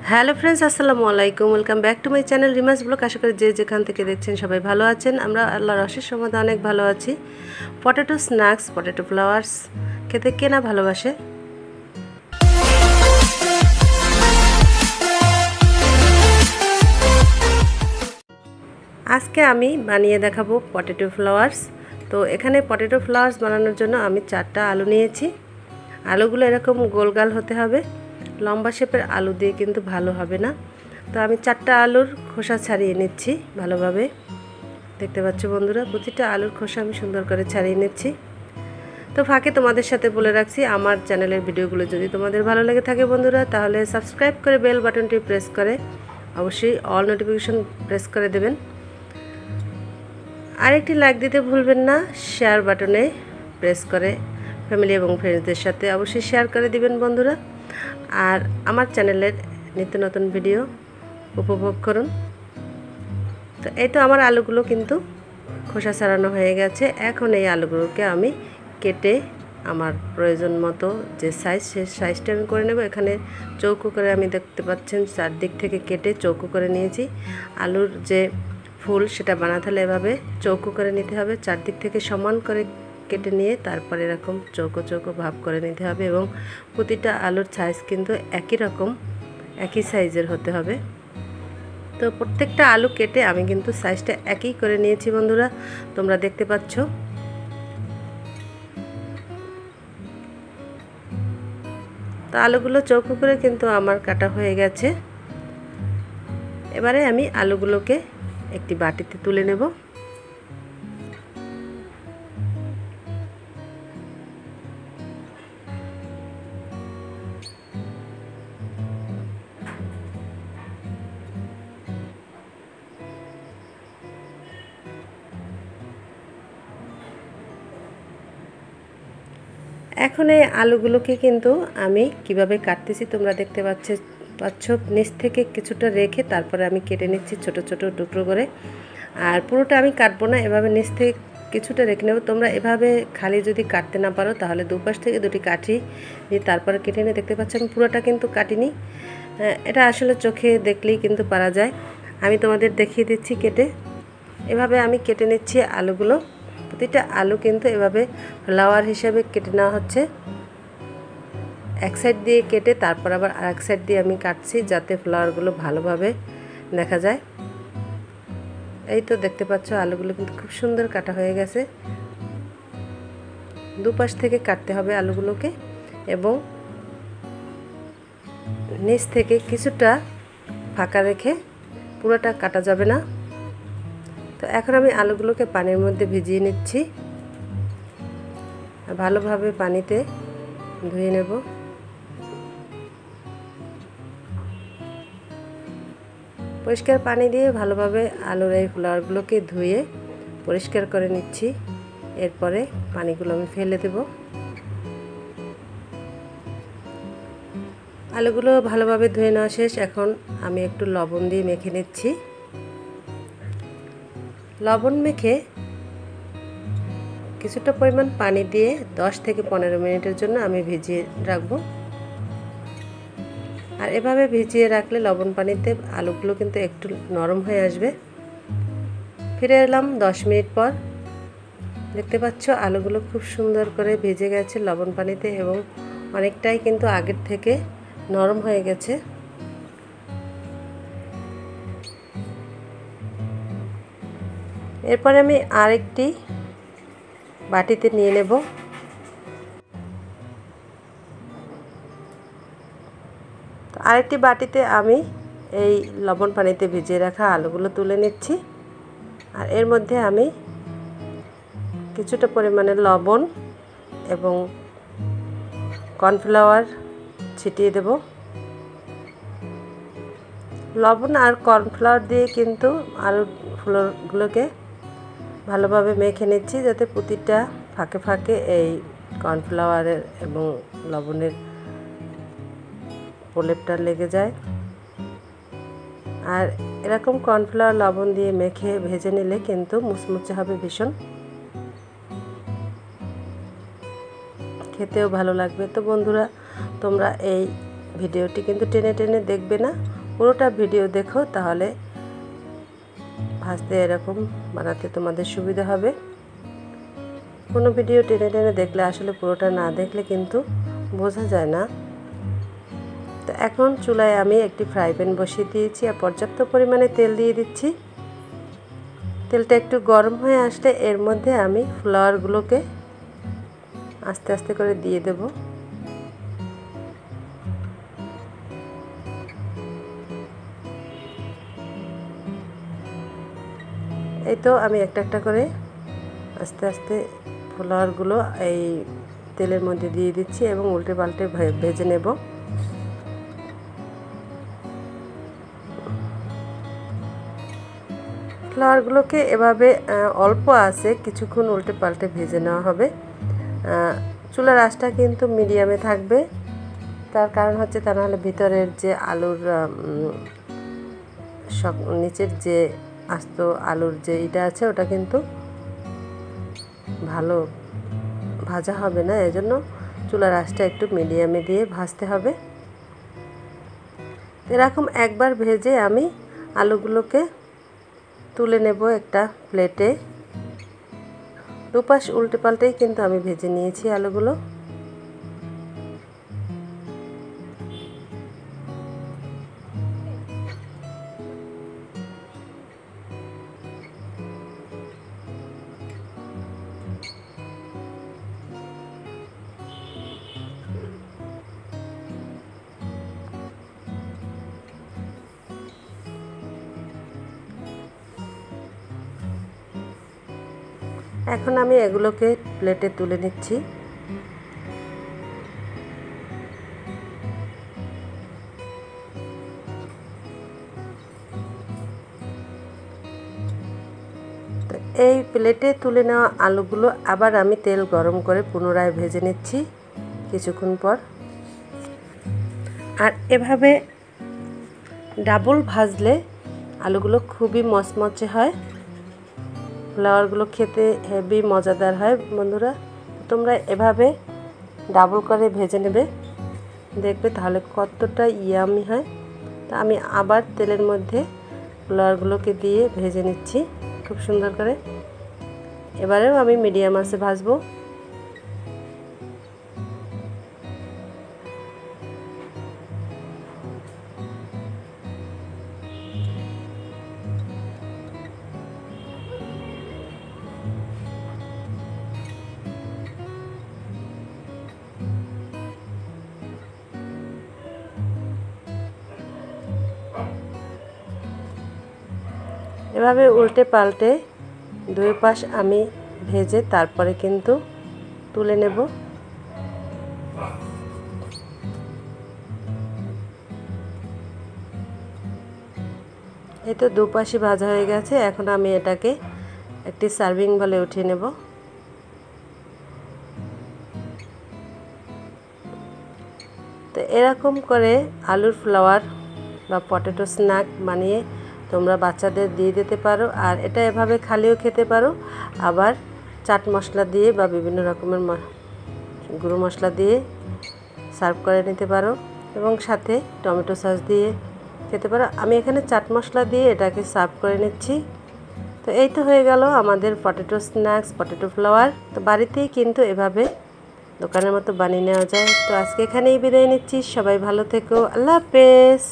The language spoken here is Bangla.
হ্যালো ফ্রেন্ডস, আসসালামু আলাইকুম। Welcome back to my channel Rima's blog. আশা করি যে যেখান থেকে দেখছেন সবাই ভালো আছেন। আমরা আল্লাহর অশেষ রহমতে অনেক ভালো আছি। পটেটো স্ন্যাক্স, পটেটো ফ্লাওয়ার্স খেতে কে না ভালোবাসে। আজকে আমি বানিয়ে দেখাবো পটেটো ফ্লাওয়ার্স। তো এখানে পটেটো ফ্লাওয়ার্স বানানোর জন্য আমি 4টা আলু নিয়েছি। আলুগুলো এরকম গোলগাল হতে হবে, লম্বা শেপের আলু দিয়ে কিন্তু ভালো হবে না। তো আমি 4টা আলুর খোসা ছাড়িয়ে নিচ্ছি ভালোভাবে। দেখতে পাচ্ছ বন্ধুরা, প্রতিটা আলুর খোসা আমি সুন্দর করে ছাড়িয়ে নিচ্ছি। তো ফাঁকে তোমাদের সাথে বলে রাখছি, আমার চ্যানেলের ভিডিওগুলো যদি তোমাদের ভালো লেগে থাকে বন্ধুরা, তাহলে সাবস্ক্রাইব করে বেল বাটনটি প্রেস করে অবশ্যই অল নোটিফিকেশন প্রেস করে দেবেন। আরেকটি লাইক দিতে ভুলবেন না। শেয়ার বাটনে প্রেস করে ফ্যামিলি এবং ফ্রেন্ডসদের সাথে অবশ্যই শেয়ার করে দিবেন বন্ধুরা। আর আমার চ্যানেলের নিত্য নতুন ভিডিও উপভোগ করুন। তো এই তো আমার আলুগুলো কিন্তু খোসা ছাড়ানো হয়ে গেছে। এখন এই আলুগুলোকে আমি কেটে আমার প্রয়োজন মতো যে সাইজ, সে সাইজটা আমি করে নেব। এখানে চৌকো করে আমি দেখতে পাচ্ছেন চারদিক থেকে কেটে চৌকো করে নিয়েছি। আলুর যে ফুল সেটা বানাতে হলে এভাবে চৌকো করে নিতে হবে, চারদিক থেকে সমান করে কেটে নিয়ে তারপর এরকম চৌকো চৌকো ভাব করে নিতে হবে। এবং প্রতিটা আলুর সাইজ কিন্তু একই রকম, একই সাইজের হতে হবে। তো প্রত্যেকটা আলু কেটে আমি কিন্তু সাইজটা একই করে নিয়েছি বন্ধুরা, তোমরা দেখতে পাচ্ছ। তো আলুগুলো চৌকো করে কিন্তু আমার কাটা হয়ে গেছে। এবারে আমি আলুগুলোকে একটি বাটিতে তুলে নেব। এখন এই আলুগুলোকে কিন্তু আমি কিভাবে কাটতেছি তোমরা দেখতে পাচ্ছ। নিচ থেকে কিছুটা রেখে তারপরে আমি কেটে নিচ্ছি ছোট ছোট টুকরো করে। আর পুরোটা আমি কাটবো না, এভাবে নিচ থেকে কিছুটা রেখে নেব। তোমরা এভাবে খালি যদি কাটতে না পারো তাহলে দুপাশ থেকে দুটি কাঠি দিয়ে তারপরে কেটে নিয়ে দেখতে পাচ্ছ আমি পুরোটা কিন্তু কাটিনি। এটা আসলে চোখে দেখলেই কিন্তু পারা যায়। আমি তোমাদের দেখিয়ে দিচ্ছি কেটে। এভাবে আমি কেটে নিচ্ছি আলুগুলো। প্রতিটা আলু কিন্তু এভাবে ফ্লাওয়ার হিসেবে কেটে নেওয়া হচ্ছে। এক সাইড দিয়ে কেটে তারপর আবার আরেক সাইড দিয়ে আমি কাটছি যাতে ফ্লাওয়ারগুলো ভালোভাবে দেখা যায়। এই তো দেখতে পাচ্ছ আলুগুলো কিন্তু খুব সুন্দর কাটা হয়ে গেছে। দুপাশ থেকে কাটতে হবে আলুগুলোকে এবং নিচ থেকে কিছুটা ফাঁকা রেখে, পুরোটা কাটা যাবে না। তো এখন আমি আলুগুলোকে পানির মধ্যে ভিজিয়ে নিচ্ছি, ভালোভাবে পানিতে ধুয়ে নেব। পরিষ্কার পানি দিয়ে ভালোভাবে আলুর এই ফ্লাওয়ারগুলোকে ধুয়ে পরিষ্কার করে নিচ্ছি। এরপরে পানিগুলো আমি ফেলে দেব। আলুগুলো ভালোভাবে ধুয়ে নেওয়া শেষ। এখন আমি একটু লবণ দিয়ে মেখে নিচ্ছি। লবণ মেখে কিছুটা পরিমাণ পানি দিয়ে 10 থেকে 15 মিনিটের জন্য আমি ভিজিয়ে রাখবো। আর এভাবে ভিজিয়ে রাখলে লবণ পানিতে আলুগুলো কিন্তু একটু নরম হয়ে আসবে। ফিরে এলাম 10 মিনিট পর। দেখতে পাচ্ছ আলুগুলো খুব সুন্দর করে ভিজে গেছে লবণ পানিতে এবং অনেকটাই কিন্তু আগের থেকে নরম হয়ে গেছে। এরপরে আমি আরেকটি বাটিতে নিয়ে নেব। আরেকটি বাটিতে আমি এই লবণ পানিতে ভিজিয়ে রাখা আলুগুলো তুলে নিচ্ছি। আর এর মধ্যে আমি কিছুটা পরিমাণে লবণ এবং কর্নফ্লাওয়ার ছিটিয়ে দেব। লবণ আর কর্নফ্লাওয়ার দিয়ে কিন্তু আলুগুলোকে ভালোভাবে মেখে নিচ্ছি যাতে প্রতিটা ফাঁকে ফাঁকে এই কর্নফ্লাওয়ারের এবং লবণের প্রলেপটা লেগে যায়। আর এরকম কর্নফ্লাওয়ার লবণ দিয়ে মেখে ভেজে নিলে কিন্তু মুচমুচে হবে ভীষণ, খেতেও ভালো লাগবে। তো বন্ধুরা, তোমরা এই ভিডিওটি কিন্তু টেনে টেনে দেখবে না, পুরোটা ভিডিও দেখো, তাহলে ভাজতে এরকম বানাতে তোমাদের সুবিধা হবে। কোনো ভিডিও টেনে টেনে দেখলে আসলে পুরোটা না দেখলে কিন্তু বোঝা যায় না। তো এখন চুলায় আমি একটি ফ্রাই প্যান বসিয়ে দিয়েছি আর পর্যাপ্ত পরিমাণে তেল দিয়ে দিচ্ছি। তেলটা একটু গরম হয়ে আসলে এর মধ্যে আমি ফ্লাওয়ারগুলোকে আস্তে আস্তে করে দিয়ে দেব। এই তো আমি একটা একটা করে আস্তে আস্তে ফ্লাওয়ারগুলো এই তেলের মধ্যে দিয়ে দিচ্ছি এবং উল্টে পাল্টে ভেজে নেব। ফ্লাওয়ারগুলোকে এভাবে অল্প আছে কিছুক্ষণ উল্টে পাল্টে ভেজে নেওয়া হবে। চুলার আঁচটা কিন্তু মিডিয়ামে থাকবে, তার কারণ হচ্ছে তা নাহলে ভিতরের যে আলুর নিচের যে আস্ত আলুর যে এটা আছে ওটা কিন্তু ভালো ভাজা হবে না, এজন্য চুলার আঁচটা একটু মিডিয়ামে দিয়ে ভাজতে হবে। এরকম একবার ভেজে আমি আলুগুলোকে তুলে নেব একটা প্লেটে। দুপাশ উল্টে পাল্টেই কিন্তু আমি ভেজে নিয়েছি আলুগুলো। এখন আমি এগুলোকে প্লেটে তুলে নিচ্ছি। তো এই প্লেটে তুলে নেওয়া আলুগুলো আবার আমি তেল গরম করে পুনরায় ভেজে নিচ্ছি কিছুক্ষণ পর। আর এভাবে ডাবল ভাজলে আলুগুলো খুবই মচমচে হয়, ফ্লাওয়ারগুলো খেতে হেভি মজাদার হয়। বন্ধুরা তোমরা এভাবে ডাবল করে ভেজে নেবে, দেখবে তাহলে কতটা ইয়ামি হয়। তা আমি আবার তেলের মধ্যে ফ্লাওয়ারগুলোকে দিয়ে ভেজে নিচ্ছি খুব সুন্দর করে। এবারেও আমি মিডিয়াম আঁচে ভাজবো। এভাবে উল্টে পাল্টে দুই পাশ আমি ভেজে তারপরে কিন্তু তুলে নেব। এই তো দুপাশই ভাজা হয়ে গেছে, এখন আমি এটাকে একটি সার্ভিং বলে উঠিয়ে নেব। তো এরকম করে আলুর ফ্লাওয়ার বা পটেটো স্ন্যাক বানিয়ে তোমরা বাচ্চাদের দিয়ে দিতে পারো, আর এটা এভাবে খালিও খেতে পারো, আবার চাট মশলা দিয়ে বা বিভিন্ন রকমের গুঁড়ো মশলা দিয়ে সার্ভ করে নিতে পারো এবং সাথে টমেটো সস দিয়ে খেতে পারো। আমি এখানে চাট মশলা দিয়ে এটাকে সার্ভ করে নিচ্ছি। তো এই তো হয়ে গেল আমাদের পটেটো স্ন্যাক্স, পটেটো ফ্লাওয়ার। তো বাড়িতেই কিন্তু এভাবে দোকানের মতো বানিয়ে নেওয়া যায়। তো আজকে এখানেই বিদায় নিচ্ছি, সবাই ভালো থেকো, আল্লাহ হাফেজ।